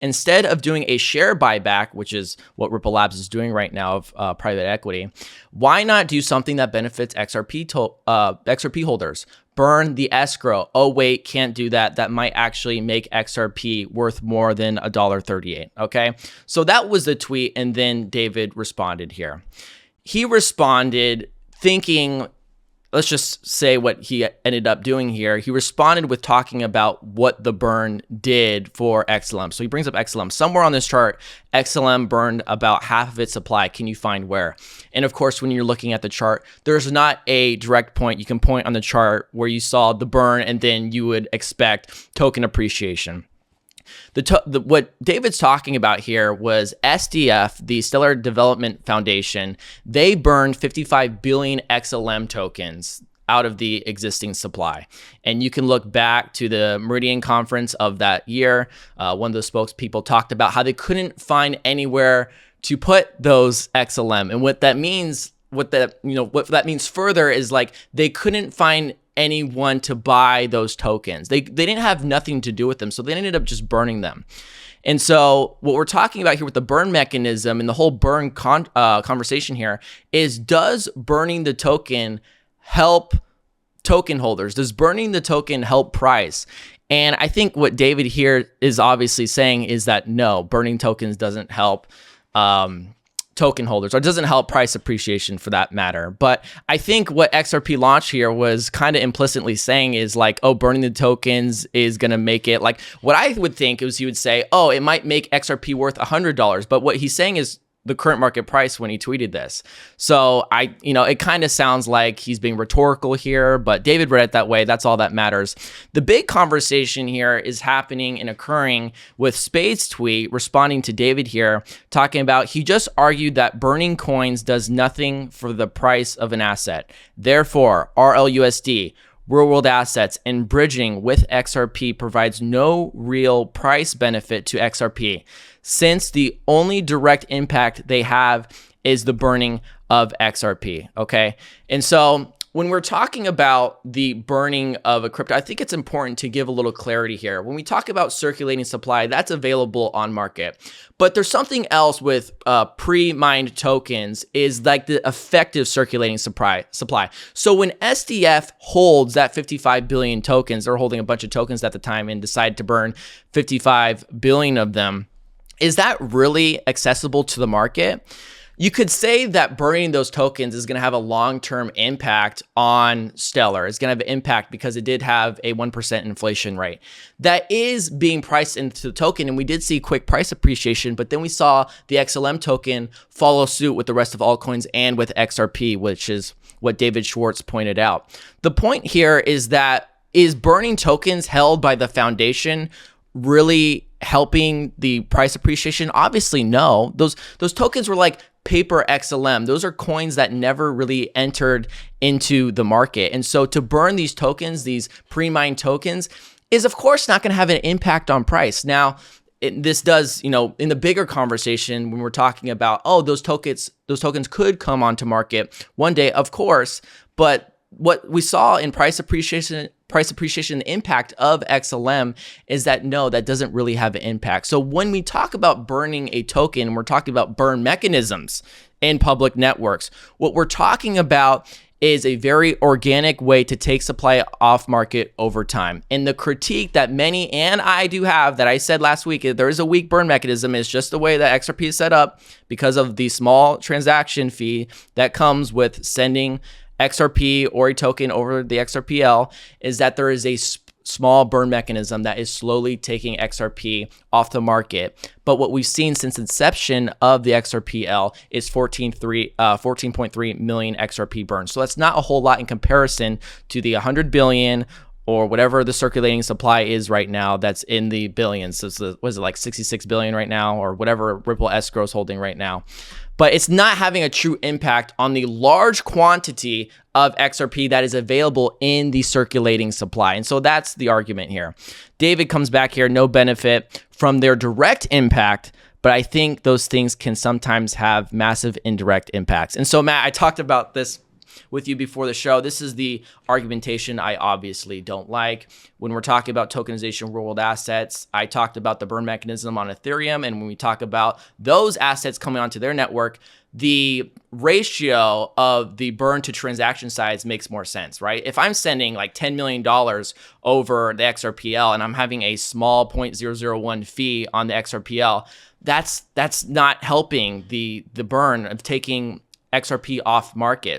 instead of doing a share buyback, which is what Ripple Labs is doing right now of private equity, why not do something that benefits XRP holders? Burn the escrow. Oh, wait, can't do that. That might actually make XRP worth more than $1.38. Okay, so that was the tweet. And then David responded here. He responded thinking, let's just say what he ended up doing here. He responded with talking about what the burn did for XLM. So he brings up XLM. Somewhere on this chart, XLM burned about half of its supply. Can you find where? And of course, when you're looking at the chart, there's not a direct point. You can point on the chart where you saw the burn, and then you would expect token appreciation. What David's talking about here was SDF, the Stellar Development Foundation. They burned 55 billion XLM tokens out of the existing supply. And you can look back to the Brienen conference of that year. One of the spokespeople talked about how they couldn't find anywhere to put those XLM. And what that means, what that means further is like they couldn't find anyone to buy those tokens. They didn't have nothing to do with them, so they ended up just burning them. And so what we're talking about here with the burn mechanism and the whole burn conversation here is, does burning the token help token holders? Does burning the token help price? And I think what David here is obviously saying is that no, burning tokens doesn't help token holders, or it doesn't help price appreciation for that matter. But I think what XRP launched here was kind of implicitly saying is like, oh, burning the tokens is going to make it, like, what I would think is he would say, oh, it might make XRP worth $100. But what he's saying is the current market price when he tweeted this. So it kind of sounds like he's being rhetorical here, but David read it that way. That's all that matters. The big conversation here is happening and occurring with Spade's tweet responding to David here, talking about, he just argued that burning coins does nothing for the price of an asset. Therefore, RLUSD, real world assets, and bridging with XRP provides no real price benefit to XRP, since the only direct impact they have is the burning of XRP. Okay. And so when we're talking about the burning of a crypto, I think it's important to give a little clarity here. When we talk about circulating supply, that's available on market. But there's something else with pre-mined tokens, is like the effective circulating supply. So when SDF holds that 55 billion tokens, they're holding a bunch of tokens at the time and decide to burn 55 billion of them, is that really accessible to the market? You could say that burning those tokens is going to have a long-term impact on Stellar. It's going to have an impact because it did have a 1% inflation rate. That is being priced into the token, and we did see quick price appreciation, but then we saw the XLM token follow suit with the rest of altcoins and with XRP, which is what David Schwartz pointed out. The point here is that, is burning tokens held by the foundation really helping the price appreciation? Obviously, no. Those tokens were like paper XLM. Those are coins that never really entered into the market. And so to burn these tokens, these pre-mined tokens, is of course not going to have an impact on price. Now, this does, in the bigger conversation when we're talking about, oh, those tokens could come onto market one day, of course, but what we saw in price appreciation, the impact of XLM is that no, that doesn't really have an impact. So when we talk about burning a token, we're talking about burn mechanisms in public networks. What we're talking about is a very organic way to take supply off market over time. And the critique that many, and I do have, that I said last week, there is a weak burn mechanism, is just the way that XRP is set up because of the small transaction fee that comes with sending XRP or a token over the XRPL, is that there is a small burn mechanism that is slowly taking XRP off the market. But what we've seen since inception of the XRPL is 14.3 million XRP burns. So that's not a whole lot in comparison to the 100 billion or whatever the circulating supply is right now, that's in the billions. So was it like 66 billion right now, or whatever Ripple escrow is holding right now? But it's not having a true impact on the large quantity of XRP that is available in the circulating supply. And so that's the argument here. David comes back here, no benefit from their direct impact, but I think those things can sometimes have massive indirect impacts. And so, Matt, I talked about this with you before the show. This is the argumentation I obviously don't like. When we're talking about tokenization of real-world assets, I talked about the burn mechanism on Ethereum, and when we talk about those assets coming onto their network, the ratio of the burn to transaction size makes more sense, right? If I'm sending like $10 million over the XRPL and I'm having a small 0.001 fee on the XRPL, that's not helping the burn of taking XRP off market.